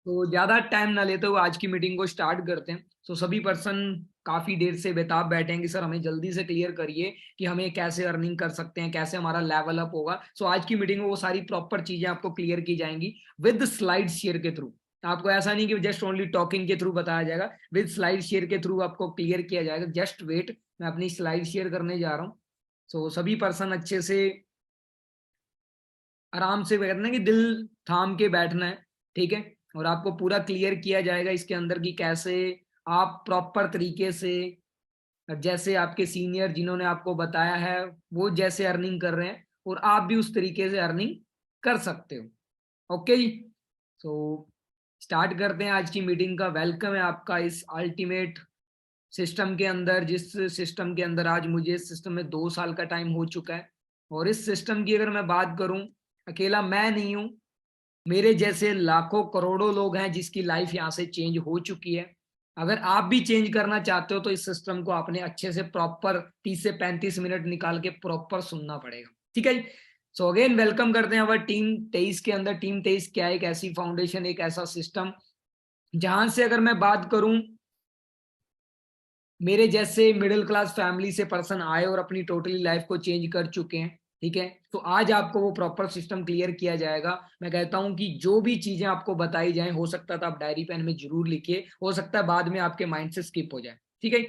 तो ज्यादा टाइम ना लेते हुए आज की मीटिंग को स्टार्ट करते हैं। तो सभी पर्सन काफी देर से बेताब बैठे हैं कि सर हमें जल्दी से क्लियर करिए कि हमें कैसे अर्निंग कर सकते हैं, कैसे हमारा लेवल अप होगा। सो आज की मीटिंग में वो सारी प्रॉपर चीजें आपको क्लियर की जाएंगी विद स्लाइड शेयर के थ्रू। आपको ऐसा नहीं कि जस्ट ओनली टॉकिंग के थ्रू बताया जाएगा, विद स्लाइड शेयर के थ्रू आपको क्लियर किया जाएगा। जस्ट वेट, मैं अपनी स्लाइड शेयर करने जा रहा हूँ। सो सभी पर्सन अच्छे से आराम से बैठना है कि दिल थाम के बैठना है, ठीक है। और आपको पूरा क्लियर किया जाएगा इसके अंदर कि कैसे आप प्रॉपर तरीके से, जैसे आपके सीनियर जिन्होंने आपको बताया है वो जैसे अर्निंग कर रहे हैं और आप भी उस तरीके से अर्निंग कर सकते हो। ओके जी। सो स्टार्ट करते हैं आज की मीटिंग का। वेलकम है आपका इस अल्टीमेट सिस्टम के अंदर, जिस सिस्टम के अंदर आज मुझे इस सिस्टम में 2 साल का टाइम हो चुका है। और इस सिस्टम की अगर मैं बात करूं, अकेला मैं नहीं हूं, मेरे जैसे लाखों करोड़ों लोग हैं जिसकी लाइफ यहाँ से चेंज हो चुकी है। अगर आप भी चेंज करना चाहते हो तो इस सिस्टम को आपने अच्छे से प्रॉपर 30 से 35 मिनट निकाल के प्रॉपर सुनना पड़ेगा, ठीक है जी। सो अगेन वेलकम करते हैं हमारे टीम 23 के अंदर। टीम 23 क्या है? एक ऐसी फाउंडेशन, एक ऐसा सिस्टम जहां से अगर मैं बात करूं, मेरे जैसे मिडिल क्लास फैमिली से पर्सन आए और अपनी टोटली लाइफ को चेंज कर चुके हैं, ठीक है। तो आज आपको वो प्रॉपर सिस्टम क्लियर किया जाएगा। मैं कहता हूं कि जो भी चीजें आपको बताई जाए, हो सकता था आप डायरी पेन में जरूर लिखिए, हो सकता है बाद में आपके माइंड से स्किप हो जाए, ठीक है।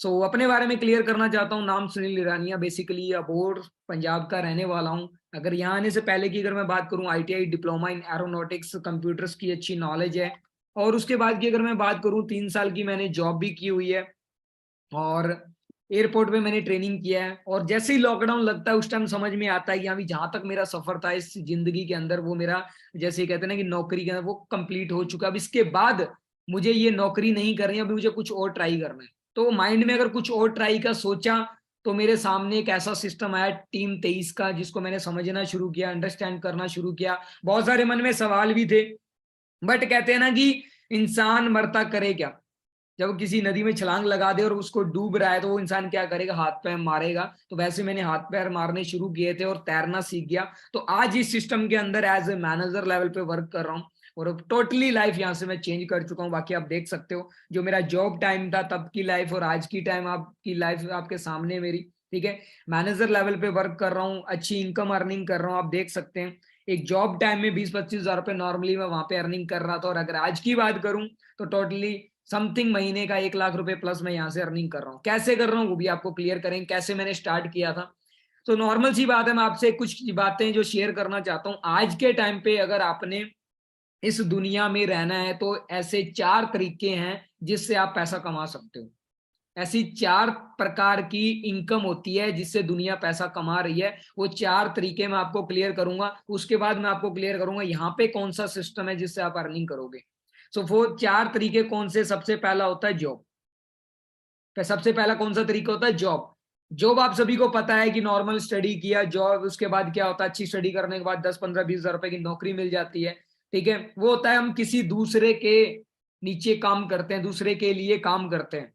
सो अपने बारे में क्लियर करना चाहता हूँ। नाम सुनील ईरानिया, बेसिकली अबोर पंजाब का रहने वाला हूँ। अगर यहाँ आने से पहले की अगर मैं बात करूँ, ITI diploma in aeronautics, computers की अच्छी नॉलेज है। और उसके बाद की अगर मैं बात करूँ, 3 साल की मैंने जॉब भी की हुई है और एयरपोर्ट पे मैंने ट्रेनिंग किया है। और जैसे ही लॉकडाउन लगता है उस टाइम समझ में आता है कि अभी जहां तक मेरा सफर था इस जिंदगी के अंदर, वो मेरा जैसे कहते हैं ना कि नौकरी के अंदर, वो कंप्लीट हो चुका है। अब इसके बाद मुझे ये नौकरी नहीं करनी, अभी मुझे कुछ और ट्राई करना है। तो माइंड में अगर कुछ और ट्राई का सोचा तो मेरे सामने एक ऐसा सिस्टम आया टीम 23 का, जिसको मैंने समझना शुरू किया, अंडरस्टैंड करना शुरू किया। बहुत सारे मन में सवाल भी थे, बट कहते हैं ना कि इंसान मरता करे क्या? जब किसी नदी में छलांग लगा दे और उसको डूब रहा है तो वो इंसान क्या करेगा? हाथ पैर मारेगा। तो वैसे मैंने हाथ पैर मारने शुरू किए थे और तैरना सीख गया। तो आज इस सिस्टम के अंदर एज ए मैनेजर लेवल पे वर्क कर रहा हूँ और टोटली लाइफ यहाँ से मैं चेंज कर चुका हूँ। बाकी आप देख सकते हो जो मेरा जॉब टाइम था तब की लाइफ और आज की टाइम आपकी लाइफ आपके सामने मेरी, ठीक है। मैनेजर लेवल पे वर्क कर रहा हूँ, अच्छी इनकम अर्निंग कर रहा हूँ, आप देख सकते हैं। एक जॉब टाइम में 20-25 हजार रुपए नॉर्मली मैं वहां पे अर्निंग कर रहा था, और अगर आज की बात करूं तो टोटली समथिंग महीने का 1 लाख रुपए प्लस मैं यहाँ से अर्निंग कर रहा हूँ। कैसे कर रहा हूँ वो भी आपको क्लियर करेंगे, कैसे मैंने स्टार्ट किया था। तो नॉर्मल सी बात है, मैं आपसे कुछ बातें जो शेयर करना चाहता हूँ। आज के टाइम पे अगर आपने इस दुनिया में रहना है तो ऐसे 4 तरीके हैं जिससे आप पैसा कमा सकते हो। ऐसी 4 प्रकार की इनकम होती है जिससे दुनिया पैसा कमा रही है। वो 4 तरीके मैं आपको क्लियर करूंगा, उसके बाद मैं आपको क्लियर करूंगा यहाँ पे कौन सा सिस्टम है जिससे आप अर्निंग करोगे। सो वो 4 तरीके कौन से? सबसे पहला होता है जॉब। सबसे पहला कौन सा तरीका होता है? जॉब। जॉब आप सभी को पता है कि नॉर्मल स्टडी किया, जॉब, उसके बाद क्या होता है? अच्छी स्टडी करने के बाद 10, 15, 20 हजार रुपए की नौकरी मिल जाती है, ठीक है। वो होता है हम किसी दूसरे के नीचे काम करते हैं, दूसरे के लिए काम करते हैं,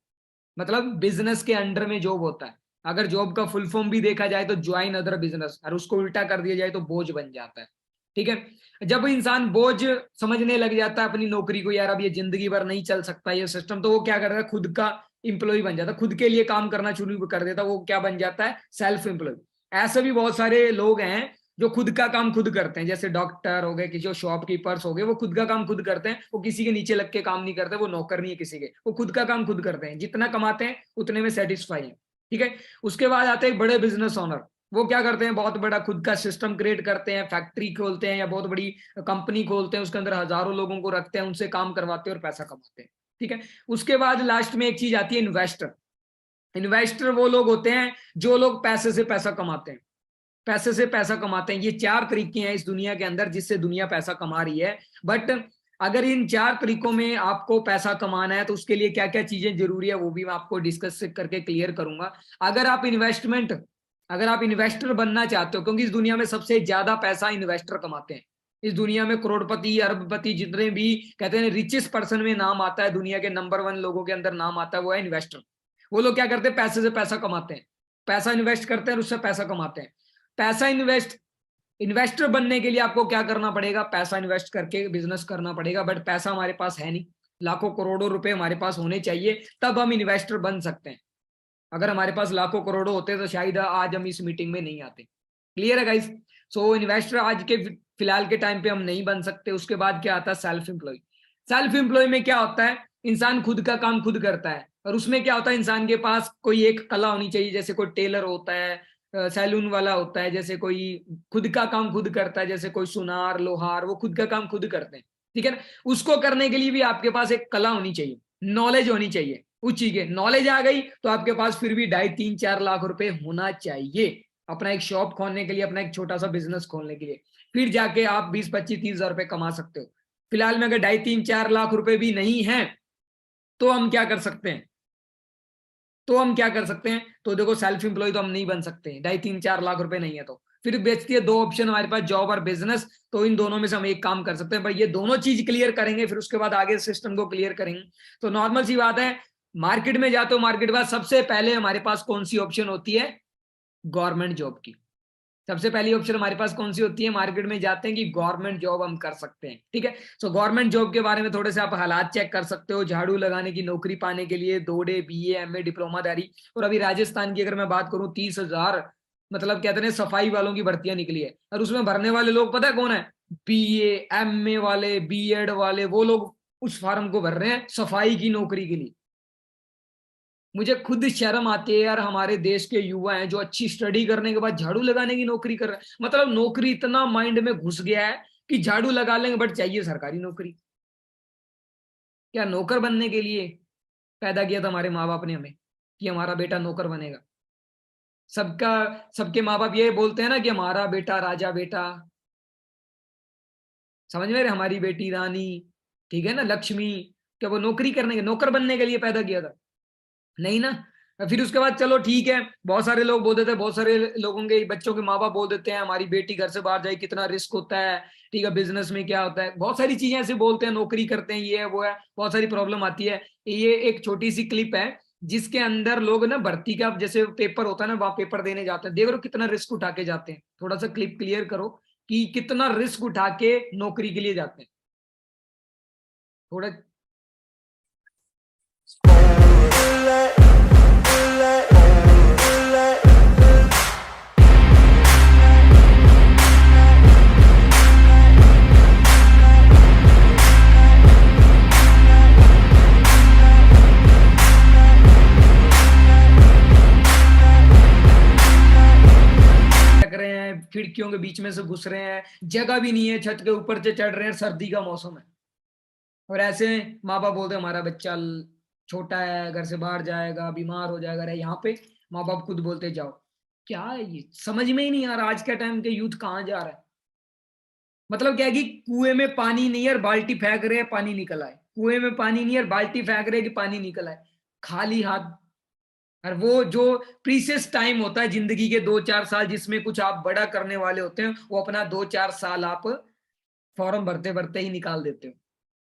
मतलब बिजनेस के अंडर में जॉब होता है। अगर जॉब का फुल फॉर्म भी देखा जाए तो ज्वाइन अदर बिजनेस, और उसको उल्टा कर दिया जाए तो बोझ बन जाता है, ठीक है। जब इंसान बोझ समझने लग जाता है अपनी नौकरी को, यार अब ये जिंदगी भर नहीं चल सकता ये सिस्टम, तो वो क्या करता है? खुद का इंप्लॉय बन जाता है, खुद के लिए काम करना शुरू कर देता है। वो क्या बन जाता है? Self employ. ऐसे भी बहुत सारे लोग हैं जो खुद का काम खुद करते हैं, जैसे डॉक्टर हो गए, किसी शॉपकीपर्स हो गए, वो खुद का काम खुद करते हैं। वो किसी के नीचे लग के काम नहीं करते, वो नौकर नहीं है किसी के, वो खुद का काम खुद करते हैं। जितना कमाते हैं उतने में सेटिस्फाई है, ठीक है। उसके बाद आते हैं बड़े बिजनेस ओनर। वो क्या करते हैं? बहुत बड़ा खुद का सिस्टम क्रिएट करते हैं, फैक्ट्री खोलते हैं या बहुत बड़ी कंपनी खोलते हैं, उसके अंदर हजारों लोगों को रखते हैं, उनसे काम करवाते हैं और पैसा कमाते हैं, ठीक है। उसके बाद लास्ट में एक चीज आती है इन्वेस्टर। इन्वेस्टर वो लोग होते हैं जो लोग पैसे से पैसा कमाते हैं, पैसे से पैसा कमाते हैं। ये 4 तरीके हैं इस दुनिया के अंदर जिससे दुनिया पैसा कमा रही है। बट अगर इन 4 तरीकों में आपको पैसा कमाना है तो उसके लिए क्या क्या चीजें जरूरी है वो भी मैं आपको डिस्कस करके क्लियर करूंगा। अगर आप इन्वेस्टमेंट, अगर आप इन्वेस्टर बनना चाहते हो, क्योंकि इस दुनिया में सबसे ज्यादा पैसा इन्वेस्टर कमाते हैं। इस दुनिया में करोड़पति, अरबपति, जितने भी कहते हैं रिचेस्ट पर्सन में नाम आता है, दुनिया के नंबर 1 लोगों के अंदर नाम आता है, वो है इन्वेस्टर। वो लोग क्या करते हैं? पैसे से पैसा कमाते हैं, पैसा इन्वेस्ट करते हैं और उससे पैसा कमाते हैं। पैसा इन्वेस्ट इन्वेस्टर बनने के लिए आपको क्या करना पड़ेगा, पैसा इन्वेस्ट करके बिजनेस करना पड़ेगा, बट पैसा हमारे पास है नहीं, लाखों करोड़ों रुपए हमारे पास होने चाहिए, तब हम इन्वेस्टर बन सकते हैं। अगर हमारे पास लाखों करोड़ों होते तो शायद आज हम इस मीटिंग में नहीं आते। क्लियर है गाइस? सो इन्वेस्टर आज के फिलहाल के टाइम पे हम नहीं बन सकते। उसके बाद क्या आता है, सेल्फ एम्प्लॉय। सेल्फ एम्प्लॉय में क्या होता है, इंसान खुद का काम खुद करता है, और उसमें क्या होता है, इंसान के पास कोई एक कला होनी चाहिए, जैसे कोई टेलर होता है, सैलून वाला होता है, जैसे कोई खुद का काम खुद करता है, जैसे कोई सुनार लोहार, वो खुद का काम खुद करते हैं, ठीक है ना। उसको करने के लिए भी आपके पास एक कला होनी चाहिए, नॉलेज होनी चाहिए उस चीज की। नॉलेज आ गई तो आपके पास फिर भी 2.5-3-4 लाख रुपए होना चाहिए अपना एक शॉप खोलने के लिए, अपना एक छोटा सा बिजनेस खोलने के लिए। फिर जाके आप 20-25-30 हजार रुपए कमा सकते हो। फिलहाल में अगर 2.5-3-4 लाख रुपए भी नहीं है तो हम क्या कर सकते हैं, तो देखो सेल्फ एम्प्लॉय तो हम नहीं बन सकते हैं, 2.5-3-4 लाख रुपए नहीं है तो फिर बेचती है। दो ऑप्शन हमारे पास, जॉब और बिजनेस, तो इन दोनों में से हम एक काम कर सकते हैं, पर ये दोनों चीज क्लियर करेंगे फिर उसके बाद आगे सिस्टम को क्लियर करेंगे। तो नॉर्मल सी बात है, मार्केट में जाते हो, मार्केट में सबसे पहले हमारे पास कौन सी ऑप्शन होती है, गवर्नमेंट जॉब की। सबसे पहली ऑप्शन हमारे पास कौन सी होती है, मार्केट में जाते हैं कि गवर्नमेंट जॉब हम कर सकते हैं, ठीक है। सो गवर्नमेंट जॉब के बारे में थोड़े से आप हालात चेक कर सकते हो। झाड़ू लगाने की नौकरी पाने के लिए दौड़े, बीए एमए डिप्लोमाधारी। और अभी राजस्थान की अगर मैं बात करूं, 30,000 मतलब कहते हैं सफाई वालों की भर्तियां निकली है, और उसमें भरने वाले लोग पता है कौन है, बीए एमए वाले, बीएड वाले, वो लोग उस फार्म को भर रहे हैं सफाई की नौकरी के लिए। मुझे खुद शर्म आती है यार, हमारे देश के युवा हैं जो अच्छी स्टडी करने के बाद झाड़ू लगाने की नौकरी कर रहे हैं। मतलब नौकरी इतना माइंड में घुस गया है कि झाड़ू लगा लेंगे बट चाहिए सरकारी नौकरी। क्या नौकर बनने के लिए पैदा किया था हमारे माँ बाप ने हमें, कि हमारा बेटा नौकर बनेगा? सबका, सबके माँ बाप ये बोलते हैं ना कि हमारा बेटा राजा बेटा, समझ में रहे, हमारी बेटी रानी, ठीक है ना, लक्ष्मी। क्या वो नौकरी करने के, नौकर बनने के लिए पैदा किया था? नहीं ना। फिर उसके बाद चलो ठीक है, बहुत सारे लोग बोल देते हैं, बहुत सारे लोगों के बच्चों के माँ बाप बोल देते हैं हमारी बेटी घर से बाहर जाए, कितना रिस्क होता है, ठीक है, बिजनेस में क्या होता है, बहुत सारी चीजें ऐसे बोलते हैं, नौकरी करते हैं, ये है वो है, बहुत सारी प्रॉब्लम आती है। ये एक छोटी सी क्लिप है जिसके अंदर लोग ना भर्ती का जैसे पेपर होता है ना, वहां पेपर देने जाते हैं, देख लो कितना रिस्क उठा के जाते हैं। थोड़ा सा क्लिप क्लियर करो कि कितना रिस्क उठा के नौकरी के लिए जाते हैं थोड़ा। रहे हैं, खिड़कियों के बीच में से घुस रहे हैं, जगह भी नहीं है, छत के ऊपर से चढ़ रहे हैं, सर्दी का मौसम है, और ऐसे माँ बाप बोलते हैं हमारा बच्चा छोटा है, घर से बाहर जाएगा, बीमार हो जाएगा। रहे यहाँ पे माँ बाप खुद बोलते जाओ। क्या है ये, समझ में ही नहीं आ रहा आज के टाइम के यूथ कहाँ जा रहा है। मतलब क्या है कि कुएं में पानी नहीं है और बाल्टी फेंक रहे हैं पानी निकल आए, कुएं में पानी नहीं है और बाल्टी फेंक रहे हैं कि पानी निकल आए, खाली हाथ। और वो जो प्रीसियस टाइम होता है जिंदगी के 2-4 साल जिसमें कुछ आप बड़ा करने वाले होते हैं, वो अपना 2-4 साल आप फॉर्म भरते भरते ही निकाल देते हो।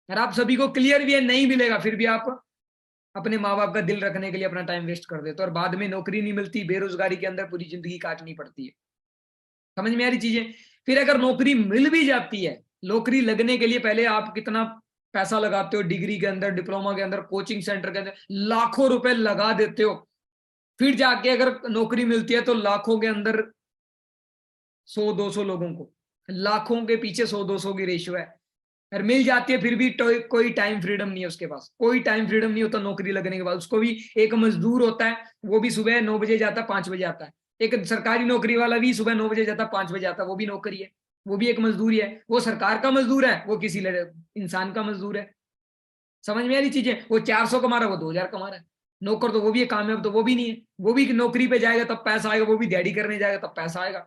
और आप सभी को क्लियर भी है, नहीं मिलेगा, फिर भी आप अपने माँ बाप का दिल रखने के लिए अपना टाइम वेस्ट कर देते हो, और बाद में नौकरी नहीं मिलती, बेरोजगारी के अंदर पूरी जिंदगी काटनी पड़ती है। समझ में आ रही चीजें? फिर अगर नौकरी मिल भी जाती है, नौकरी लगने के लिए पहले आप कितना पैसा लगाते हो, डिग्री के अंदर, डिप्लोमा के अंदर, कोचिंग सेंटर के अंदर लाखों रुपए लगा देते हो। फिर जाके अगर नौकरी मिलती है तो लाखों के अंदर 100-200 लोगों को, लाखों के पीछे 100-200 की रेशियो है। और मिल जाती है फिर भी तो कोई टाइम फ्रीडम नहीं है उसके पास, कोई टाइम फ्रीडम नहीं होता नौकरी लगने के बाद। उसको भी एक मजदूर होता है, वो भी सुबह 9 बजे जाता है, 5 बजे आता है। एक सरकारी नौकरी वाला भी सुबह 9 बजे जाता है, 5 बजे आता है, वो भी नौकरी है, वो भी एक मजदूरी है। वो सरकार का मजदूर है, वो किसी इंसान का मजदूर है। समझ में आ रही चीजें? वो 400 कमा रहा है, वो 2,000 कमा रहा है। नौकर तो वो भी है, कामयाब तो वो भी नहीं है, वो भी नौकरी पे जाएगा तब पैसा आएगा, वो भी दिहाड़ी करने जाएगा तब पैसा आएगा।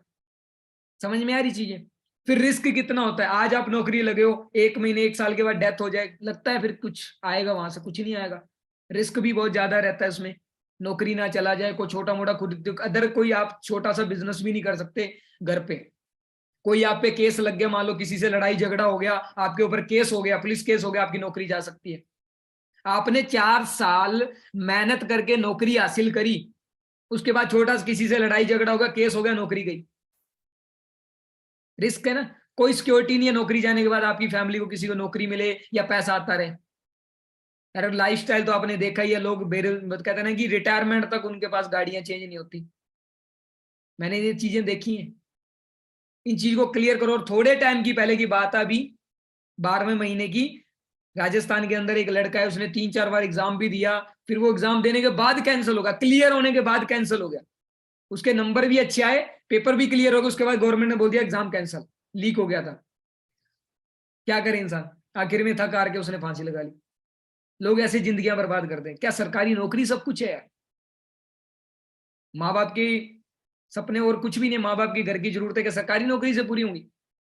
समझ में आ रही चीजें? फिर रिस्क कितना होता है, आज आप नौकरी लगे हो, 1 महीने 1 साल के बाद डेथ हो जाए, लगता है फिर कुछ आएगा वहां से, कुछ नहीं आएगा। रिस्क भी बहुत ज्यादा रहता है उसमें, नौकरी ना चला जाए, कोई छोटा मोटा खुद अदर कोई आप छोटा सा बिजनेस भी नहीं कर सकते घर पे। कोई आप पे केस लग गया, मान लो किसी से लड़ाई झगड़ा हो गया, आपके ऊपर केस हो गया, पुलिस केस हो गया, आपकी नौकरी जा सकती है। आपने 4 साल मेहनत करके नौकरी हासिल करी, उसके बाद छोटा किसी से लड़ाई झगड़ा होगा, केस हो गया, नौकरी गई। रिस्क है ना, कोई सिक्योरिटी नहीं है नौकरी जाने के बाद आपकी फैमिली को किसी को नौकरी मिले या पैसा आता रहे। अरे लाइफ स्टाइल तो आपने देखा ही है, लोग कहते हैं ना कि रिटायरमेंट तक उनके पास गाड़ियां चेंज नहीं होती। मैंने ये चीजें देखी हैं। इन चीज को क्लियर करो। और थोड़े टाइम की पहले की बात है, अभी 12वें महीने की, राजस्थान के अंदर एक लड़का है, उसने 3-4 बार एग्जाम भी दिया, फिर वो एग्जाम देने के बाद कैंसिल होगा, क्लियर होने के बाद कैंसिल हो गया। उसके नंबर भी अच्छे आए, पेपर भी क्लियर हो गया, उसके बाद गवर्नमेंट ने बोल दिया एग्जाम कैंसिल, लीक हो गया था। क्या करे इंसान, आखिर में थक हार के उसने फांसी लगा ली। लोग ऐसे जिंदगियां बर्बाद करते हैं। क्या सरकारी नौकरी सब कुछ है यार? माँ बाप के सपने और कुछ भी नहीं, माँ बाप के घर की जरूरतें क्या सरकारी नौकरी से पूरी होंगी?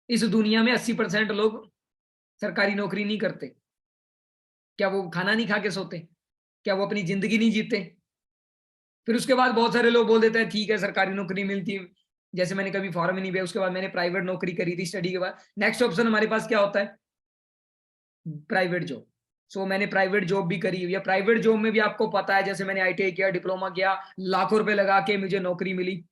इस दुनिया में 80% लोग सरकारी नौकरी नहीं करते। क्या वो खाना नहीं खा के सोते? क्या वो अपनी जिंदगी नहीं जीते? फिर उसके बाद बहुत सारे लोग बोल देते हैं ठीक है सरकारी नौकरी मिलती है, जैसे मैंने कभी फॉर्म ही नहीं दिया, उसके बाद मैंने प्राइवेट नौकरी करी थी स्टडी के बाद, नेक्स्ट ऑप्शन हमारे पास क्या होता है? Private job. सो मैंने प्राइवेट जॉब भी करी हुई है। प्राइवेट जॉब में भी आपको पता है, जैसे मैंने ITI किया, डिप्लोमा किया, लाखों रुपए लगा के मुझे नौकरी मिली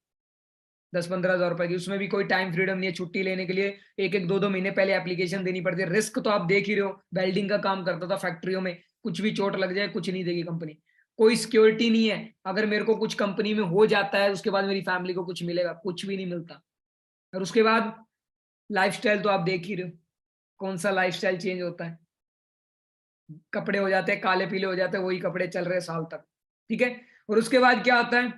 10-15 हज़ार रुपए की। उसमें भी कोई टाइम फ्रीडम नहीं है, छुट्टी लेने के लिए 1-1 2-2 महीने पहले एप्लीकेशन देनी पड़ती है। रिस्क तो आप देख ही रहे हो, वेल्डिंग का काम करता था फैक्ट्रियों में, कुछ भी चोट लग जाए कुछ नहीं देगी कंपनी, कोई सिक्योरिटी नहीं है। अगर मेरे को कुछ कंपनी में हो जाता है उसके बाद मेरी फैमिली को कुछ मिलेगा? कुछ भी नहीं मिलता। और उसके बाद लाइफस्टाइल तो आप देख ही रहे हो, कौन सा लाइफस्टाइल चेंज होता है। कपड़े हो जाते हैं काले पीले हो जाते हैं, वही कपड़े चल रहे हैं साल तक, ठीक है। और उसके बाद क्या होता है,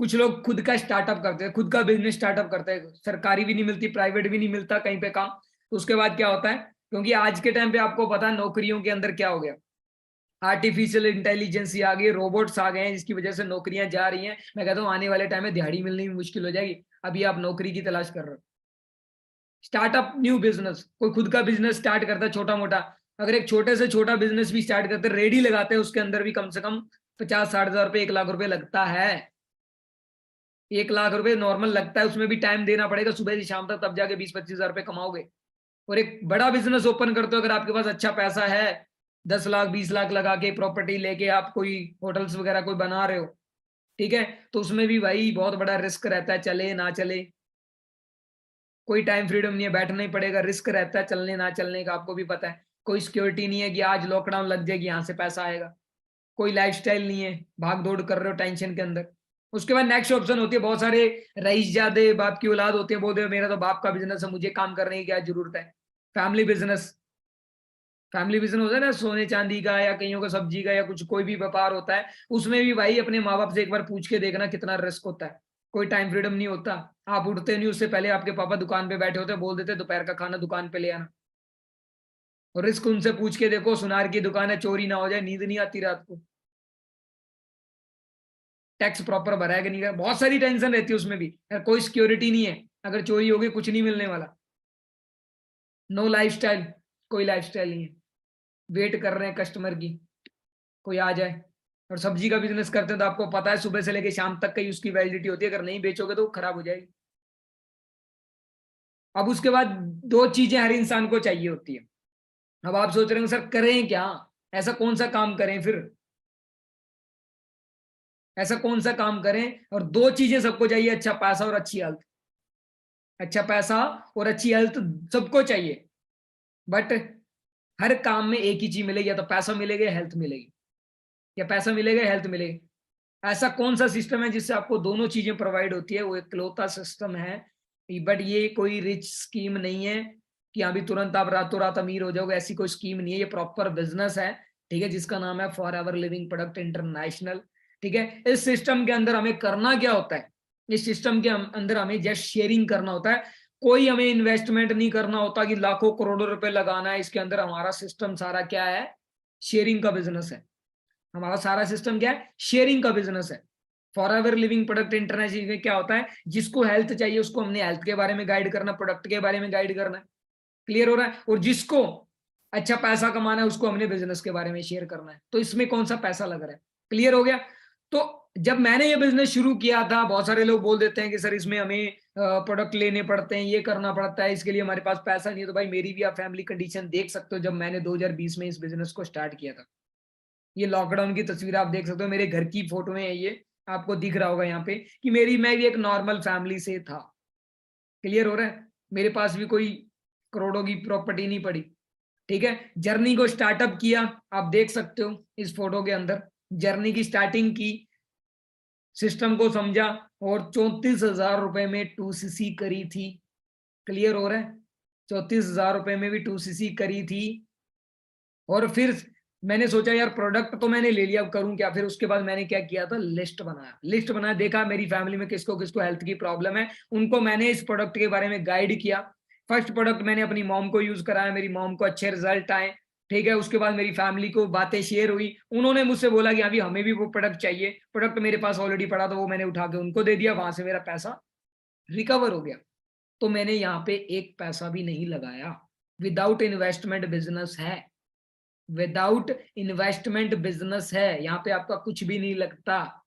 कुछ लोग खुद का स्टार्टअप करते हैं, खुद का बिजनेस स्टार्टअप करते हैं, सरकारी भी नहीं मिलती, प्राइवेट भी नहीं मिलता कहीं पे काम। तो उसके बाद क्या होता है, क्योंकि आज के टाइम पे आपको पता है नौकरियों के अंदर क्या हो गया, आर्टिफिशियल इंटेलिजेंस आ गई, रोबोट्स आ गए हैं, जिसकी वजह से नौकरियां जा रही हैं। मैं कहता हूँ आने वाले टाइम में दिहाड़ी मिलनी भी मुश्किल हो जाएगी। अभी आप नौकरी की तलाश कर रहे हो, स्टार्टअप न्यू बिजनेस, कोई खुद का बिजनेस स्टार्ट करता है छोटा मोटा। अगर एक छोटे से छोटा बिजनेस भी स्टार्ट करते, रेडी लगाते हैं, उसके अंदर भी कम से कम 50-60 हज़ार रुपए, 1 लाख रुपए लगता है। 1 लाख रुपए नॉर्मल लगता है, उसमें भी टाइम देना पड़ेगा सुबह से शाम तक, तब जाके 20-25 हज़ार रुपए कमाओगे। और एक बड़ा बिजनेस ओपन करते हो, अगर आपके पास अच्छा पैसा है, 10 लाख 20 लाख लगा के प्रॉपर्टी लेके आप कोई होटल्स वगैरह कोई बना रहे हो, ठीक है, तो उसमें भी भाई बहुत बड़ा रिस्क रहता है, चले ना चले, कोई टाइम फ्रीडम नहीं है, बैठना ही पड़ेगा, रिस्क रहता है चलने ना चलने का, आपको भी पता है। कोई सिक्योरिटी नहीं है कि आज लॉकडाउन लग जाएगी यहाँ से पैसा आएगा, कोई लाइफस्टाइल नहीं है, भाग दौड़ कर रहे हो टेंशन के अंदर। उसके बाद नेक्स्ट ऑप्शन होती है, बहुत सारे रईसजादे बाप की औलाद होते हैं, बोलते हैं मेरा तो बाप का बिजनेस है, मुझे काम करने की क्या जरूरत है। फैमिली बिजनेस, फैमिली बिजनेस होता है ना, सोने चांदी का या कईयों का सब्जी का या कुछ कोई भी व्यापार होता है, उसमें भी भाई अपने माँ बाप से एक बार पूछ के देखना कितना रिस्क होता है। कोई टाइम फ्रीडम नहीं होता, आप उठते नहीं उससे पहले आपके पापा दुकान पे बैठे होते, बोल देते दोपहर का खाना दुकान पे ले आना। और रिस्क उनसे पूछ के देखो, सुनार की दुकान है, चोरी ना हो जाए, नींद नहीं आती रात को, टैक्स प्रॉपर भरा है कि नहीं, बहुत सारी टेंशन रहती है उसमें भी यार, कोई सिक्योरिटी नहीं है, अगर चोरी होगी कुछ नहीं मिलने वाला। नो लाइफस्टाइल, कोई लाइफस्टाइल नहीं है, वेट कर रहे हैं कस्टमर की, कोई आ जाए। और सब्जी का बिजनेस करते हैं तो आपको पता है सुबह से लेकर शाम तक की उसकी वैलिडिटी होती है, अगर नहीं बेचोगे तो खराब हो जाएगी। अब उसके बाद दो चीजें हर इंसान को चाहिए होती है। अब आप सोच रहे हो सर करें क्या, ऐसा कौन सा काम करें फिर, ऐसा कौन सा काम करें? और दो चीजें सबको चाहिए, अच्छा पैसा और अच्छी हेल्थ। अच्छा पैसा और अच्छी हेल्थ सबको चाहिए, बट हर काम में एक ही चीज मिलेगी, या तो पैसा मिलेगा या हेल्थ मिलेगी, या पैसा मिलेगा या हेल्थ मिलेगी। ऐसा कौन सा सिस्टम है जिससे आपको दोनों चीजें प्रोवाइड होती है? वो एक इकलौता सिस्टम है, बट ये कोई रिच स्कीम नहीं है कि अभी तुरंत आप रातों रात अमीर हो जाओगे, ऐसी कोई स्कीम नहीं है, ये प्रॉपर बिजनेस है, ठीक है, जिसका नाम है for ever living product international. ठीक है, इस सिस्टम के अंदर हमें करना क्या होता है, इस सिस्टम के अंदर हमें जस्ट शेयरिंग करना होता है, कोई हमें इन्वेस्टमेंट नहीं करना होता कि लाखों करोड़ों रुपए लगाना है। इसके अंदर हमारा सिस्टम सारा क्या है, शेयरिंग का बिजनेस है। हमारा सारा सिस्टम क्या है, शेयरिंग का बिजनेस है। For ever living product international में क्या होता है, जिसको हेल्थ चाहिए उसको हमने हेल्थ के बारे में गाइड करना, प्रोडक्ट के बारे में गाइड करना है, क्लियर हो रहा है। और जिसको अच्छा पैसा कमाना है उसको हमने बिजनेस के बारे में शेयर करना है। तो इसमें कौन सा पैसा लग रहा है, क्लियर हो गया। तो जब मैंने ये बिजनेस शुरू किया था, बहुत सारे लोग बोल देते हैं कि सर इसमें हमें प्रोडक्ट लेने पड़ते हैं, ये करना पड़ता है, इसके लिए हमारे पास पैसा नहीं है। तो भाई मेरी भी आप फैमिली कंडीशन देख सकते हो, जब मैंने 2020 में इस बिजनेस को स्टार्ट किया था, ये लॉकडाउन की तस्वीर आप देख सकते हो, मेरे घर की फोटो है ये, आपको दिख रहा होगा यहाँ पे कि मैं भी एक नॉर्मल फैमिली से था, क्लियर हो रहा है। मेरे पास भी कोई करोड़ों की प्रॉपर्टी नहीं पड़ी, ठीक है। जर्नी को स्टार्टअप किया, आप देख सकते हो इस फोटो के अंदर, जर्नी की स्टार्टिंग की, सिस्टम को समझा और 34,000 रुपए में 2cc करी थी। क्लियर हो रहा है? 34,000 रुपए में भी 2cc करी थी। और फिर मैंने सोचा यार प्रोडक्ट तो मैंने ले लिया, अब करूं क्या। फिर उसके बाद मैंने क्या किया था, लिस्ट बनाया, देखा मेरी फैमिली में किसको किसको हेल्थ की प्रॉब्लम है, उनको मैंने इस प्रोडक्ट के बारे में गाइड किया। फर्स्ट प्रोडक्ट मैंने अपनी मॉम को यूज कराया, मेरी मॉम को अच्छे रिजल्ट आए, ठीक है। उसके बाद मेरी फैमिली को बातें शेयर हुई, उन्होंने मुझसे बोला कि अभी हमें भी वो प्रोडक्ट चाहिए, प्रोडक्ट मेरे पास ऑलरेडी पड़ा तो वो मैंने उठा के उनको दे दिया, वहां से मेरा पैसा रिकवर हो गया। तो मैंने यहाँ पे एक पैसा भी नहीं लगाया। विदाउट इन्वेस्टमेंट बिजनेस है, विदाउट इन्वेस्टमेंट बिजनेस है, यहाँ पे आपका कुछ भी नहीं लगता।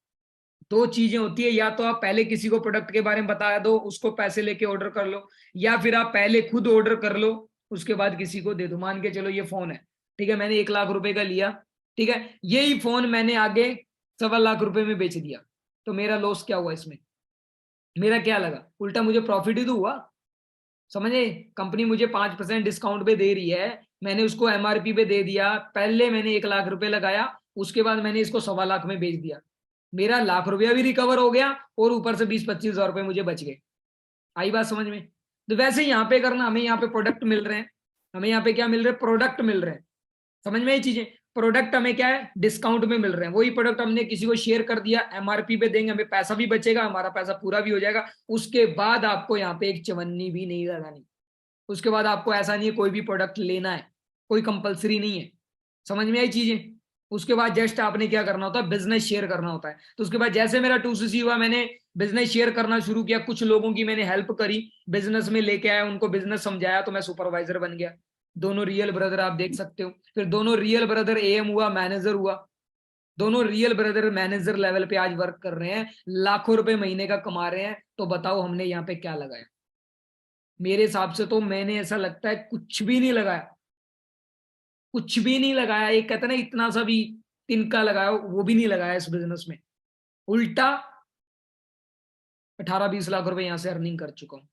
दो चीजें होती है, या तो आप पहले किसी को प्रोडक्ट के बारे में बता दो, उसको पैसे लेके ऑर्डर कर लो, या फिर आप पहले खुद ऑर्डर कर लो, उसके बाद किसी को दे दो। मान के चलो ये फोन है, ठीक है, मैंने 1 लाख रुपए का लिया, ठीक है, यही फोन मैंने आगे 1.25 लाख रुपए में बेच दिया, तो मेरा लॉस क्या हुआ इसमें? मेरा क्या लगा, उल्टा मुझे प्रॉफिट ही तो हुआ। समझे? कंपनी मुझे 5% डिस्काउंट पे दे रही है, मैंने उसको एमआरपी पे दे दिया, पहले मैंने 1 लाख रुपए लगाया, उसके बाद मैंने इसको 1.25 लाख में बेच दिया, मेरा लाख रुपया भी रिकवर हो गया और ऊपर से 20-25 हजार रुपए मुझे बच गए। आई बात समझ में? तो वैसे यहाँ पे करना, हमें यहाँ पे प्रोडक्ट मिल रहे हैं, हमें यहाँ पे क्या मिल रहे हैं, प्रोडक्ट मिल रहे हैं। समझ में ये चीजें? प्रोडक्ट हमें क्या है, डिस्काउंट में मिल रहे हैं, वही प्रोडक्ट हमने किसी को शेयर कर दिया, एमआरपी पे देंगे, हमें पैसा भी बचेगा, हमारा पैसा पूरा भी हो जाएगा। उसके बाद आपको यहाँ पे एक चवन्नी भी नहीं लगानी, उसके बाद आपको ऐसा नहीं है कोई भी प्रोडक्ट लेना है, कोई कंपलसरी नहीं है। समझ में आई चीजें? उसके बाद जस्ट आपने क्या करना होता है, बिजनेस शेयर करना होता है। तो उसके बाद जैसे मेरा 2cc हुआ, मैंने बिजनेस शेयर करना शुरू किया, कुछ लोगों की मैंने हेल्प करी, बिजनेस में लेके आया, उनको बिजनेस समझाया, तो मैं सुपरवाइजर बन गया। दोनों रियल ब्रदर आप देख सकते हो, फिर दोनों रियल ब्रदर एएम हुआ, मैनेजर हुआ, दोनों रियल ब्रदर मैनेजर लेवल पे आज वर्क कर रहे हैं, लाखों रुपए महीने का कमा रहे हैं। तो बताओ हमने यहाँ पे क्या लगाया? मेरे हिसाब से तो मैंने, ऐसा लगता है, कुछ भी नहीं लगाया, कुछ भी नहीं लगाया। एक कहते ना इतना सा भी तिनका लगाया, वो भी नहीं लगाया इस बिजनेस में। उल्टा 18-20 लाख रुपए यहां से अर्निंग कर चुका हूं।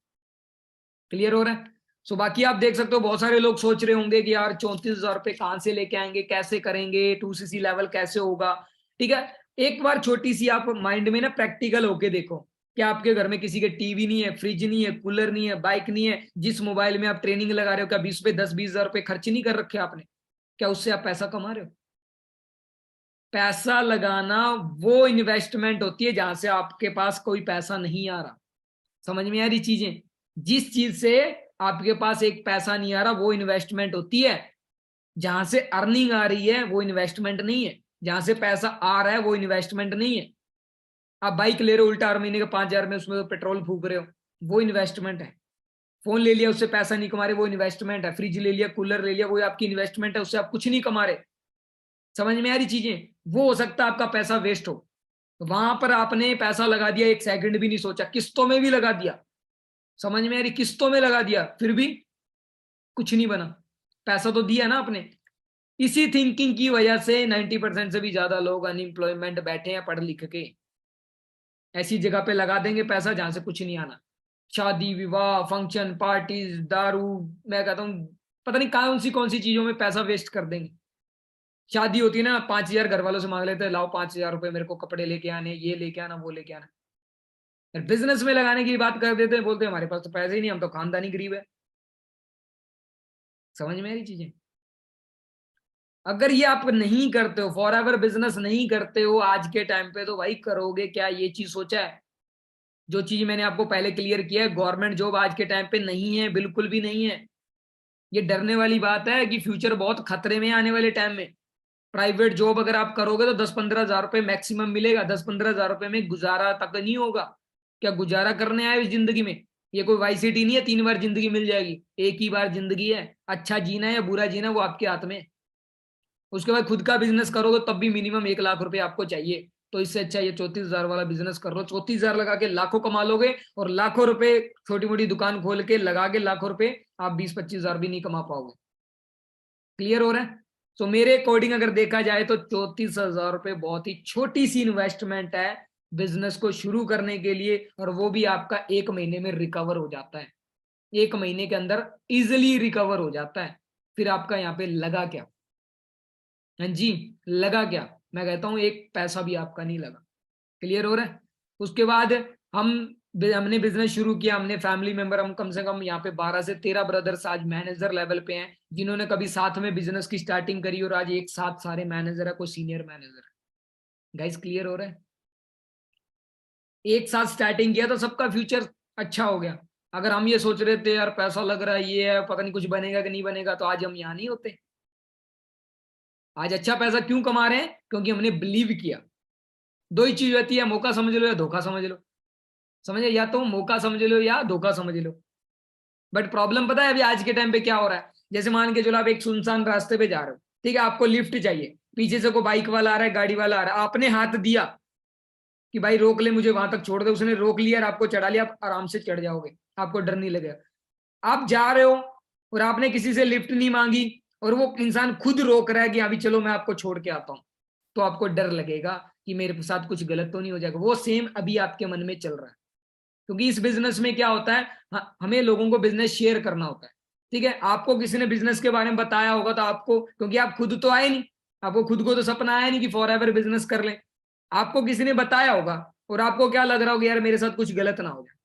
क्लियर हो रहा है? सो बाकी आप देख सकते हो, बहुत सारे लोग सोच रहे होंगे कि यार 34,000 रुपए कहां से लेके आएंगे, कैसे करेंगे, 2cc लेवल कैसे होगा, ठीक है। एक बार छोटी सी आप माइंड में ना प्रैक्टिकल होके देखो, क्या आपके घर में किसी के टीवी नहीं है, फ्रिज नहीं है, कूलर नहीं है, बाइक नहीं है, जिस मोबाइल में आप ट्रेनिंग लगा रहे हो, क्या 10-20 हजार रुपए खर्च नहीं कर रखे आपने? क्या उससे आप पैसा कमा रहे हो? पैसा लगाना वो इन्वेस्टमेंट होती है जहां से आपके पास कोई पैसा नहीं आ रहा। समझ में आ रही चीजें? जिस चीज से आपके पास एक पैसा नहीं आ रहा वो इन्वेस्टमेंट होती है, जहां से अर्निंग आ रही है वो इन्वेस्टमेंट नहीं है, जहां से पैसा आ रहा है वो इन्वेस्टमेंट नहीं है। आप बाइक ले रहे हो उल्टा, हर महीने का 5,000 में उसमें तो पेट्रोल फूक रहे हो, वो इन्वेस्टमेंट है। फोन ले लिया, उससे पैसा नहीं कमा रहे, वो इन्वेस्टमेंट है। फ्रिज ले लिया, कूलर ले लिया, वो आपकी इन्वेस्टमेंट है, उससे आप कुछ नहीं कमा रहे। समझ में आ रही चीजें? वो हो सकता है आपका पैसा वेस्ट हो, वहां पर आपने पैसा लगा दिया, 1 सेकंड भी नहीं सोचा, किस्तों में भी लगा दिया। समझ में आ रही? किस्तों में लगा दिया, फिर भी कुछ नहीं बना, पैसा तो दिया ना आपने। इसी थिंकिंग की वजह से 90% से भी ज्यादा लोग अनएम्प्लॉयमेंट बैठे हैं पढ़ लिख के। ऐसी जगह पे लगा देंगे पैसा जहां से कुछ नहीं आना, शादी विवाह फंक्शन पार्टीज दारू, मैं कहता हूँ पता नहीं कौन सी चीजों में पैसा वेस्ट कर देंगे। शादी होती है ना, 5,000 घर वालों से मांग लेते हैं, लाओ 5,000 रुपए मेरे को कपड़े लेके आने, ये लेके आना, वो लेके आना। फिर बिजनेस में लगाने की बात कर देते हैं, बोलते हैं हमारे पास तो पैसे ही नहीं, हम तो खानदानी गरीब है। समझ में आ रही चीजें? अगर ये आप नहीं करते हो, फॉर एवर बिजनेस नहीं करते हो आज के टाइम पे, तो भाई करोगे क्या? ये चीज सोचा है? जो चीज मैंने आपको पहले क्लियर किया है, गवर्नमेंट जॉब आज के टाइम पे नहीं है, बिल्कुल भी नहीं है। ये डरने वाली बात है कि फ्यूचर बहुत खतरे में है आने वाले टाइम में। प्राइवेट जॉब अगर आप करोगे तो 10-15 हजार रुपए मैक्सिमम मिलेगा, 10-15 हजार रुपए में गुजारा तक नहीं होगा। क्या गुजारा करने आए इस जिंदगी में? ये कोई वाई सिटी नहीं है 3 बार जिंदगी मिल जाएगी, एक ही बार जिंदगी है। अच्छा जीना है या बुरा जीना है वो आपके हाथ में है। उसके बाद खुद का बिजनेस करोगे तब भी मिनिमम 1 लाख रुपए आपको चाहिए। तो इससे अच्छा ये 34,000 वाला बिजनेस कर लो, 34,000 लगा के लाखों कमा लोगे, और लाखों रुपए छोटी मोटी दुकान खोल के लगा के लाखों रुपए आप 20-25 हजार भी नहीं कमा पाओगे। क्लियर हो रहा है? तो मेरे अकॉर्डिंग अगर देखा जाए तो 34,000 रुपए बहुत ही छोटी सी इन्वेस्टमेंट है बिजनेस को शुरू करने के लिए, और वो भी आपका 1 महीने में रिकवर हो जाता है। 1 महीने के अंदर इजिली रिकवर हो जाता है। फिर आपका यहाँ पे लगा क्या? हाँ जी, लगा क्या? मैं कहता हूँ एक पैसा भी आपका नहीं लगा। क्लियर हो रहा है? उसके बाद हम हमने बिजनेस शुरू किया, हमने फैमिली मेंबर, हम कम से कम यहाँ पे 12 से 13 ब्रदर्स आज मैनेजर लेवल पे हैं, जिन्होंने कभी साथ में बिजनेस की स्टार्टिंग करी और आज एक साथ सारे मैनेजर है, कोई सीनियर मैनेजर है। गाइस क्लियर हो रहा है? एक साथ स्टार्टिंग किया तो सबका फ्यूचर अच्छा हो गया। अगर हम ये सोच रहे थे यार पैसा लग रहा है, ये है, पता नहीं कुछ बनेगा कि नहीं बनेगा, तो आज हम यहाँ नहीं होते। आज अच्छा पैसा क्यों कमा रहे हैं? क्योंकि हमने बिलीव किया। दो ही चीज होती है, मौका समझ लो या धोखा समझ लो। समझे? या तो मौका समझ लो या धोखा समझ लो। बट प्रॉब्लम पता है अभी आज के टाइम पे क्या हो रहा है? जैसे मान के चलो आप एक सुनसान रास्ते पे जा रहे हो, ठीक है, आपको लिफ्ट चाहिए, पीछे से कोई बाइक वाला आ रहा है, गाड़ी वाला आ रहा है, आपने हाथ दिया कि भाई रोक ले, मुझे वहां तक छोड़ दे, उसने रोक लिया और आपको चढ़ा लिया, आप आराम से चढ़ जाओगे, आपको डर नहीं लगेगा। आप जा रहे हो और आपने किसी से लिफ्ट नहीं मांगी और वो इंसान खुद रोक रहा है कि अभी चलो मैं आपको छोड़ के आता हूं, तो आपको डर लगेगा कि मेरे साथ कुछ गलत तो नहीं हो जाएगा। वो सेम अभी आपके मन में चल रहा है। क्योंकि इस बिजनेस में क्या होता है, हमें लोगों को बिजनेस शेयर करना होता है। ठीक है, आपको किसी ने बिजनेस के बारे में बताया होगा तो आपको, क्योंकि आप खुद तो आए नहीं, आपको खुद को तो सपना आया नहीं कि फॉर एवर बिजनेस कर लें, आपको किसी ने बताया होगा और आपको क्या लग रहा होगा, यार मेरे साथ कुछ गलत ना हो जाए।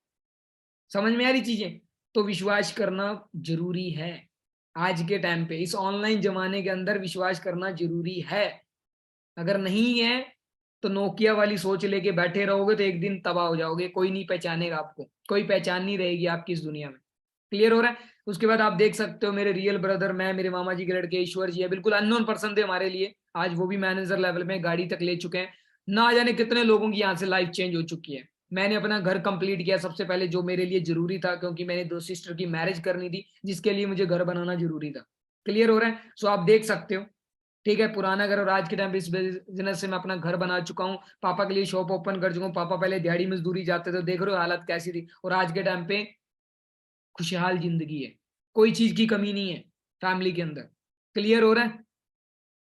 समझ में आ रही चीजें? तो विश्वास करना जरूरी है। आज के टाइम पे इस ऑनलाइन जमाने के अंदर विश्वास करना जरूरी है। अगर नहीं है तो नोकिया वाली सोच लेके बैठे रहोगे तो एक दिन तबाह हो जाओगे, कोई नहीं पहचानेगा आपको, कोई पहचान नहीं रहेगी आपकी इस दुनिया में। क्लियर हो रहा है? उसके बाद आप देख सकते हो मेरे रियल ब्रदर, मैं, मेरे मामा जी के लड़के ईश्वर जी है, बिल्कुल अननोन पर्सन थे हमारे लिए, आज वो भी मैनेजर लेवल में गाड़ी तक ले चुके हैं। ना जाने कितने लोगों की यहाँ से लाइफ चेंज हो चुकी है। मैंने अपना घर कंप्लीट किया सबसे पहले, जो मेरे लिए जरूरी था, क्योंकि मैंने 2 सिस्टर की मैरिज करनी थी, जिसके लिए मुझे घर बनाना जरूरी था। क्लियर हो रहा है? सो आप देख सकते हो, ठीक है, पुराना घर और आज के टाइम पे इस बिजनेस से मैं अपना घर बना चुका हूँ, पापा के लिए शॉप ओपन कर चुका हूँ। पापा पहले दिहाड़ी मजदूरी जाते थे, देख रहे हो हालत कैसी थी, और आज के टाइम पे खुशहाल जिंदगी है, कोई चीज की कमी नहीं है फैमिली के अंदर। क्लियर हो रहा है?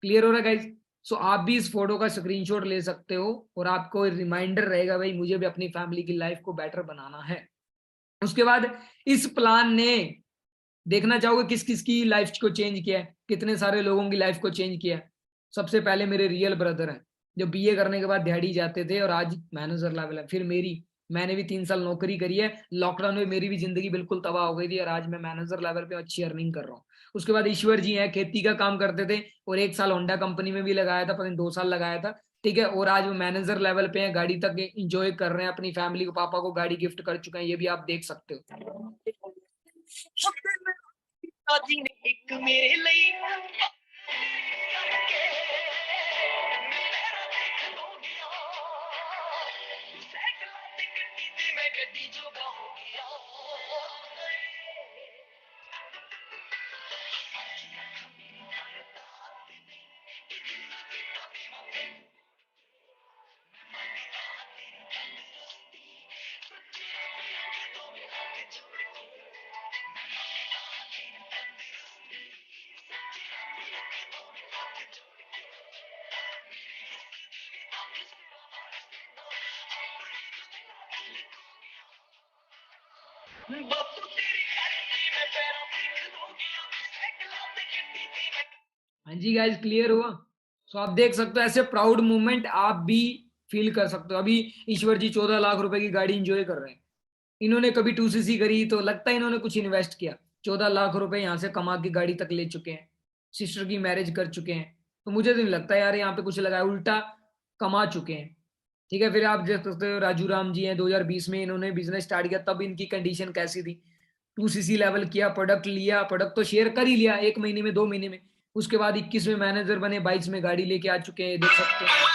क्लियर हो रहा है गाइज? सो आप भी इस फोटो का स्क्रीनशॉट ले सकते हो और आपको रिमाइंडर रहेगा, भाई मुझे भी अपनी फैमिली की लाइफ को बेटर बनाना है। उसके बाद इस प्लान ने, देखना चाहोगे किस किस की लाइफ को चेंज किया है, कितने सारे लोगों की लाइफ को चेंज किया है। सबसे पहले मेरे रियल ब्रदर हैं, जो बीए करने के बाद दिहाड़ी जाते थे और आज मैनेजर लेवल है। फिर मेरी, मैंने भी 3 साल नौकरी करी है, लॉकडाउन में मेरी भी जिंदगी बिल्कुल तबाह हो गई थी और आज मैं मैनेजर लेवल पे अच्छी अर्निंग कर रहा हूँ। उसके बाद ईश्वर जी हैं, खेती का काम करते थे और 1 साल होंडा कंपनी में भी लगाया था, पता नहीं 2 साल लगाया था, ठीक है, और आज वो मैनेजर लेवल पे हैं, गाड़ी तक इंजॉय कर रहे हैं, अपनी फैमिली को, पापा को गाड़ी गिफ्ट कर चुके हैं, ये भी आप देख सकते हो। दादी ने एक मेरे लिए मैं गड्डी जो हो गया बापू तेरी धरती में पैरों की खलोगी हाँ जी गाइज, क्लियर हुआ? सो आप देख सकते हो, ऐसे प्राउड मोमेंट आप भी फील कर सकते हो। अभी ईश्वर जी 14 लाख रुपए की गाड़ी इंजॉय कर रहे हैं। इन्होंने कभी 2cc करी तो लगता है इन्होंने कुछ इन्वेस्ट किया, 14 लाख रुपए यहाँ से कमा के गाड़ी तक ले चुके हैं, सिस्टर की मैरिज कर चुके हैं। तो मुझे तो नहीं लगता यार यहाँ पे कुछ लगाया, उल्टा कमा चुके हैं। ठीक है, फिर आप देख सकते हो राजू राम जी हैं, 2020 में इन्होंने बिजनेस स्टार्ट किया, तब इनकी कंडीशन कैसी थी, 2cc लेवल किया, प्रोडक्ट लिया, प्रोडक्ट तो शेयर कर ही लिया 1 महीने में, 2 महीने में। उसके बाद 21 में मैनेजर बने, 22 में गाड़ी लेके आ चुके हैं, देख सकते हैं।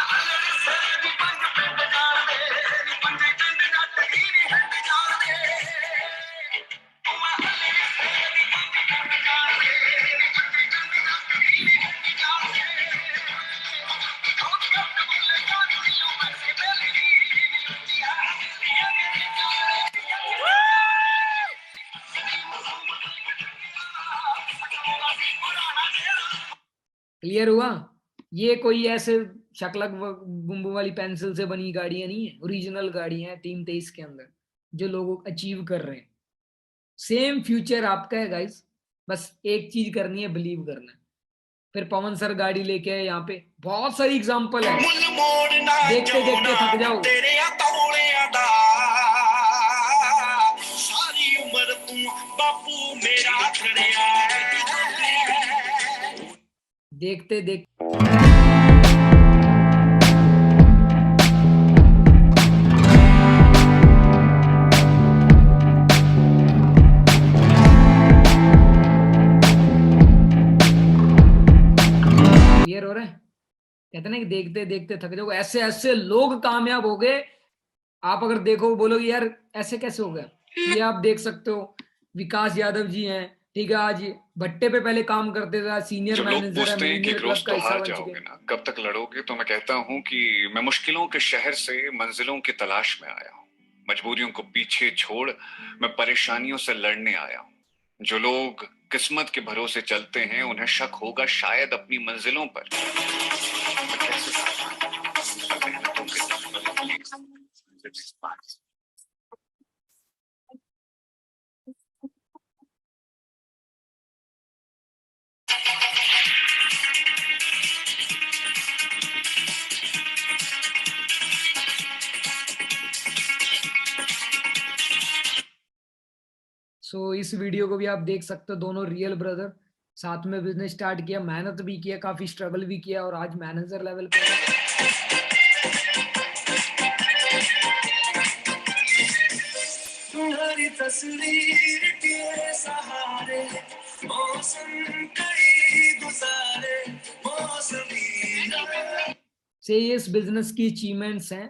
क्लियर हुआ? ये कोई ऐसे शकलक बुम्बू वाली पेंसिल से बनी गाड़ियां नहीं है, ओरिजिनल गाड़ियां हैं टीम 23 के अंदर, जो लोग अचीव कर रहे हैं। सेम फ्यूचर आपका है गाइस, बस एक चीज करनी है, बिलीव करना है। फिर पवन सर गाड़ी लेके आए यहाँ पे, बहुत सारी एग्जांपल है, मुल मोड़ना देखते देखते चाहना थक जाओ। तेरे तौलियां दा सारी उम्र तू बापू मेरा खड़िया देखते देख क्लियर हो रहा है? कहते ना कि देखते देखते थक जाओ, ऐसे ऐसे लोग कामयाब हो गए। आप अगर देखो बोलोगे यार ऐसे कैसे हो गया, ये आप देख सकते हो, विकास यादव जी हैं, ठीक है, आज भट्टे पे पहले काम करते थे, सीनियर जब लोग मैनेजर है, पूछते हैं कि मिलीनियर एक क्लब रोज का तो हिस्सा हार बन जाओगे चुके। ना, कब तक लड़ोगे, तो मैं कहता हूं कि मैं मुश्किलों के शहर से मंजिलों की तलाश में आया हूं। मजबूरियों को पीछे छोड़ मैं परेशानियों से लड़ने आया हूं। जो लोग किस्मत के भरोसे चलते हैं उन्हें शक होगा शायद अपनी मंजिलों पर। मैं कैसे सकता हूं मेहनतों के सो इस वीडियो को भी आप देख सकते हो, दोनों रियल ब्रदर साथ में बिजनेस स्टार्ट किया, मेहनत भी किया, काफी स्ट्रगल भी किया, और आज मैनेजर लेवल पे है। तुम्हारी तस्वीर के सहारे मौसम कई गुजारे मौसमी से ये इस बिजनेस की अचीवमेंट्स हैं,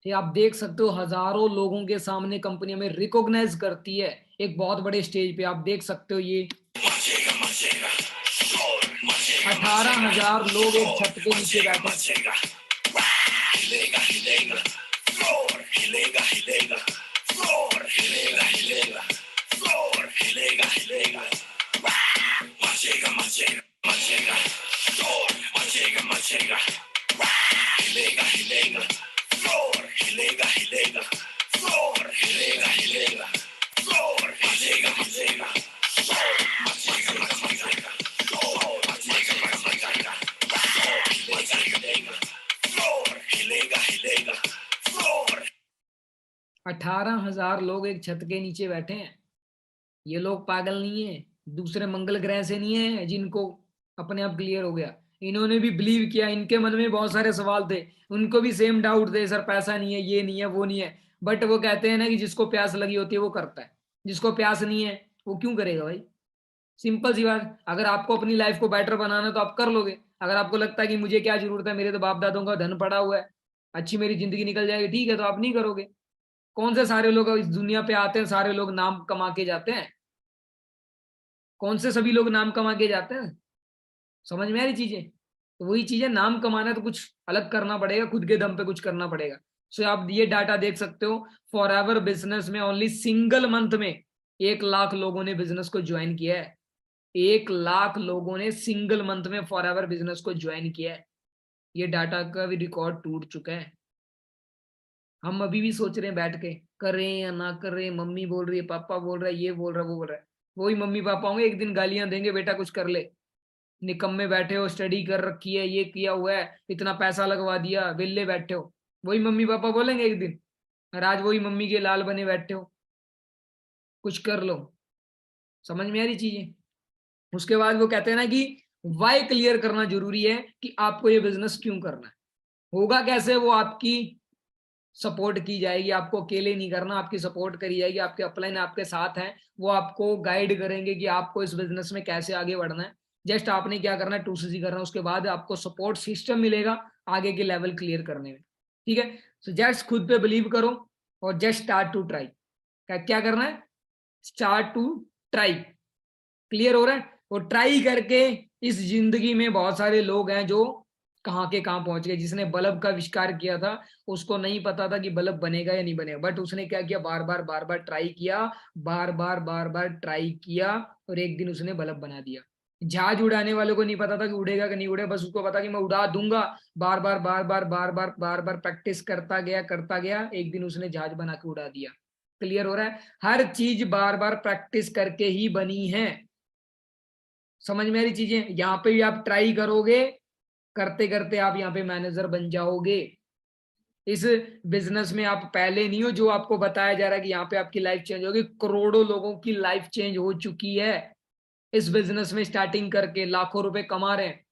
ये आप देख सकते हो, हजारों लोगों के सामने कंपनी हमें रिकॉग्नाइज करती है एक बहुत बड़े स्टेज पे। आप देख सकते हो ये 18,000 लोग एक छत के नीचे बैठे हैं। हिलेगा हिलेगा फ्लोर हिलेगा हिलेगा फ्लोर हिलेगा हिलेगा फ्लोर हिलेगा हिलेगा मचेगा मचेगा मचेगा फ्लोर मचेगा मचेगा हिलेगा हिलेगा फ्लोर हिलेगा हिलेगा फ्लोर हिलेगा हिलेगा फ्लोर मचेगा मचेगा मचेगा मचेगा फ्लोर मचेगा मचेगा हिलेगा हिलेगा फ्लोर हिलेगा हिलेगा फ्लोर 18,000 लोग एक छत के नीचे बैठे हैं। ये लोग पागल नहीं है, दूसरे मंगल ग्रह से नहीं है जिनको अपने आप क्लियर हो गया। इन्होंने भी बिलीव किया, इनके मन में बहुत सारे सवाल थे, उनको भी सेम डाउट थे, सर पैसा नहीं है, ये नहीं है, वो नहीं है, बट वो कहते हैं ना कि जिसको प्यास लगी होती है वो करता है, जिसको प्यास नहीं है वो क्यों करेगा भाई। सिंपल सी बात, अगर आपको अपनी लाइफ को बेटर बनाना है तो आप कर लोगे। अगर आपको लगता है कि मुझे क्या जरूरत है, मेरे तो बाप दादों का धन पड़ा हुआ है, अच्छी मेरी जिंदगी निकल जाएगी, ठीक है, तो आप नहीं करोगे। कौन से सारे लोग इस दुनिया पे आते हैं, सारे लोग नाम कमा के जाते हैं? कौन से सभी लोग नाम कमा के जाते हैं? समझ में आ रही चीजें? तो वही चीजें, नाम कमाना है तो कुछ अलग करना पड़ेगा, खुद के दम पे कुछ करना पड़ेगा। सो आप ये डाटा देख सकते हो, फॉर एवर बिजनेस में ओनली सिंगल मंथ में 1 लाख लोगों ने बिजनेस को ज्वाइन किया है। 1 लाख लोगों ने सिंगल मंथ में फॉर एवर बिजनेस को ज्वाइन किया है। ये डाटा का भी रिकॉर्ड टूट चुका है। हम अभी भी सोच रहे हैं बैठ के करें या ना करें, मम्मी बोल रही है, पापा बोल रहा है, ये बोल रहा है, वो बोल रहा है। वही मम्मी पापा होंगे एक दिन गालियां देंगे, बेटा कुछ कर ले, निकम्मे बैठे हो, स्टडी कर रखी है, ये किया हुआ है, इतना पैसा लगवा दिया, वेले बैठे हो। वही मम्मी पापा बोलेंगे एक दिन, और आज वही मम्मी के लाल बने बैठे हो, कुछ कर लो। समझ में आ रही चीजें? उसके बाद वो कहते हैं ना कि वाई क्लियर करना जरूरी है कि आपको ये बिजनेस क्यों करना है। होगा कैसे, वो आपकी सपोर्ट की जाएगी, आपको अकेले नहीं करना, आपकी सपोर्ट करी जाएगी, आपके अपलाइन आपके साथ हैं, वो आपको गाइड करेंगे कि आपको इस बिजनेस में कैसे आगे बढ़ना है। जस्ट आपने क्या करना है, 2CC करना है, उसके बाद आपको सपोर्ट सिस्टम मिलेगा आगे के लेवल क्लियर करने में। ठीक है, सो जस्ट खुद पे बिलीव करो और जस्ट स्टार्ट टू ट्राई। क्या करना है? Start to try. क्लियर हो रहा है? और ट्राई करके इस जिंदगी में बहुत सारे लोग हैं जो कहाँ के कहाँ पहुंच गए। जिसने बल्ब का आविष्कार किया था उसको नहीं पता था कि बल्ब बनेगा या नहीं बनेगा, बट उसने क्या किया, बार बार ट्राई किया, बार बार ट्राई किया, और एक दिन उसने बल्ब बना दिया। जहाज उड़ाने वालों को नहीं पता था कि उड़ेगा कि नहीं उड़ेगा, बस उसको पता कि मैं उड़ा दूंगा। बार बार प्रैक्टिस करता गया, एक दिन उसने जहाज बना के उड़ा दिया। क्लियर हो रहा है? हर चीज बार बार प्रैक्टिस करके ही बनी है। समझ में आ रही चीजें? यहाँ पे भी आप ट्राई करोगे, करते करते आप यहाँ पे मैनेजर बन जाओगे। इस बिजनेस में आप पहले नहीं हो जो आपको बताया जा रहा है कि यहाँ पे आपकी लाइफ चेंज होगी। करोड़ों लोगों की लाइफ चेंज हो चुकी है इस बिजनेस में, स्टार्टिंग करके लाखों रुपए कमा रहे हैं।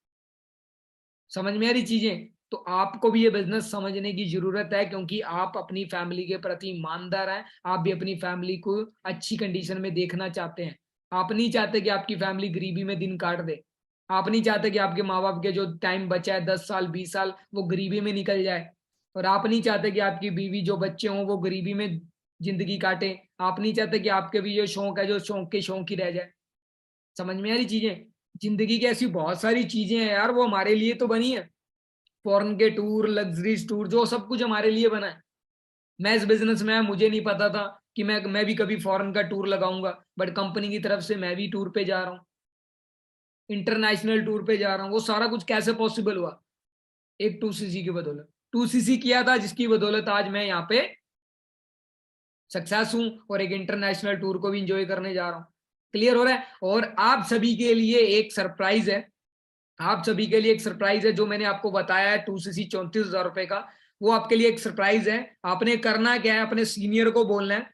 समझ में आ रही चीजें? तो आपको भी ये बिजनेस समझने की जरूरत है, क्योंकि आप अपनी फैमिली के प्रति ईमानदार हैं। आप भी अपनी फैमिली को अच्छी कंडीशन में देखना चाहते हैं। आप नहीं चाहते कि आपकी फैमिली गरीबी में दिन काट दे। आप नहीं चाहते कि आपके माँ बाप के जो टाइम बचा है 10 साल 20 साल वो गरीबी में निकल जाए। और आप नहीं चाहते कि आपकी बीवी जो बच्चे हों वो गरीबी में जिंदगी काटे। आप नहीं चाहते कि आपके भी जो शौक है जो शौक के शौक ही रह जाए। समझ में आ रही चीजें? जिंदगी की ऐसी बहुत सारी चीजें हैं यार, वो हमारे लिए तो बनी है। फॉरेन के टूर, लग्जरीज टूर, जो सब कुछ हमारे लिए बना है। मैं इस बिजनेस में मुझे नहीं पता था कि मैं भी कभी फॉरेन का टूर लगाऊंगा, बट कंपनी की तरफ से मैं भी टूर पे जा रहा हूँ, इंटरनेशनल टूर पे जा रहा हूँ। वो सारा कुछ कैसे पॉसिबल हुआ? एक 2cc की बदौलत। 2cc किया था जिसकी बदौलत आज मैं यहाँ पे सक्सेस हूँ और एक इंटरनेशनल टूर को भी इंजॉय करने जा रहा हूँ। क्लियर हो रहा है? और आप सभी के लिए एक सरप्राइज है। आप सभी के लिए एक सरप्राइज है जो मैंने आपको बताया है 2cc 34,000 रुपए का। वो आपके लिए एक सरप्राइज है। आपने करना क्या है, अपने सीनियर को बोलना है।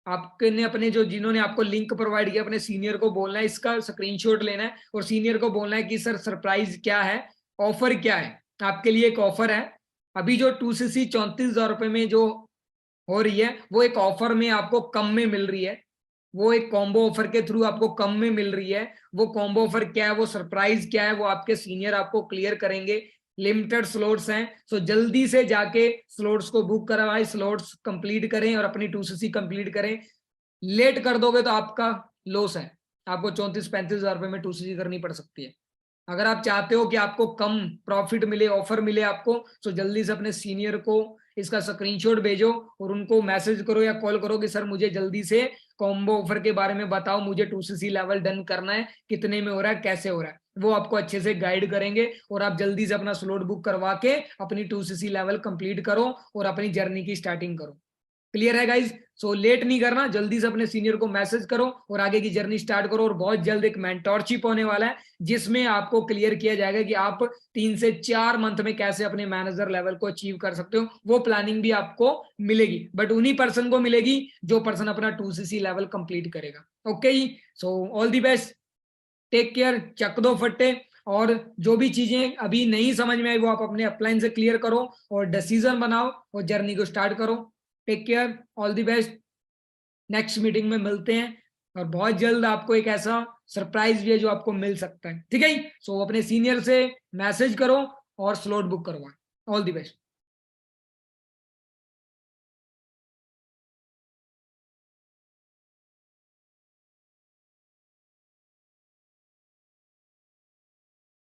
आपने अपने जो जिन्होंने आपको लिंक प्रोवाइड किया अपने सीनियर को बोलना है, इसका स्क्रीनशॉट लेना है और सीनियर को बोलना है कि सर सरप्राइज क्या है, ऑफर क्या है। आपके लिए एक ऑफर है। अभी जो 2cc 34,000 रुपए में जो हो रही है वो एक ऑफर में आपको कम में मिल रही है। वो एक कॉम्बो ऑफर के थ्रू आपको कम में मिल रही है। वो कॉम्बो ऑफर क्या है, वो सरप्राइज क्या है, वो आपके सीनियर आपको क्लियर करेंगे। लिमिटेड स्लॉट्स हैं, सो जल्दी से जाके स्लॉट्स को बुक करवाएं, स्लॉट्स कंप्लीट करें और अपनी 2cc कंप्लीट करें। लेट कर दोगे तो आपका लॉस है। आपको 34-35 हजार रुपए में 2cc करनी पड़ सकती है। अगर आप चाहते हो कि आपको कम प्रॉफिट मिले, ऑफर मिले आपको, तो जल्दी से अपने सीनियर को इसका स्क्रीनशॉट भेजो और उनको मैसेज करो या कॉल करो कि सर मुझे जल्दी से कॉम्बो ऑफर के बारे में बताओ, मुझे 2cc लेवल डन करना है, कितने में हो रहा है, कैसे हो रहा है। वो आपको अच्छे से गाइड करेंगे और आप जल्दी से अपना स्लॉट बुक करवा के अपनी 2cc लेवल कंप्लीट करो और अपनी जर्नी की स्टार्टिंग करो। क्लियर है गाइज? सो लेट नहीं करना, जल्दी से अपने सीनियर को मैसेज करो और आगे की जर्नी स्टार्ट करो। और बहुत जल्द एक मेंटोरशिप होने वाला है जिसमें आपको क्लियर किया जाएगा कि आप 3 से 4 मंथ में कैसे अपने मैनेजर लेवल को अचीव कर सकते हो। वो प्लानिंग भी आपको मिलेगी, बट उन्हीं पर्सन को मिलेगी जो पर्सन अपना 2cc लेवल कंप्लीट करेगा। Okay, so all the best, take care, चक दो फट्टे। और जो भी चीजें अभी नहीं समझ में आई वो आप अपने अपलाइन से क्लियर करो और डिसीजन बनाओ और जर्नी को स्टार्ट करो। Take care, all the best. Next meeting में मिलते हैं और बहुत जल्द आपको एक ऐसा सरप्राइज भी है जो आपको मिल सकता है। ठीक है, सो अपने सीनियर से मैसेज करो और स्लॉट बुक करवाओ। All the best.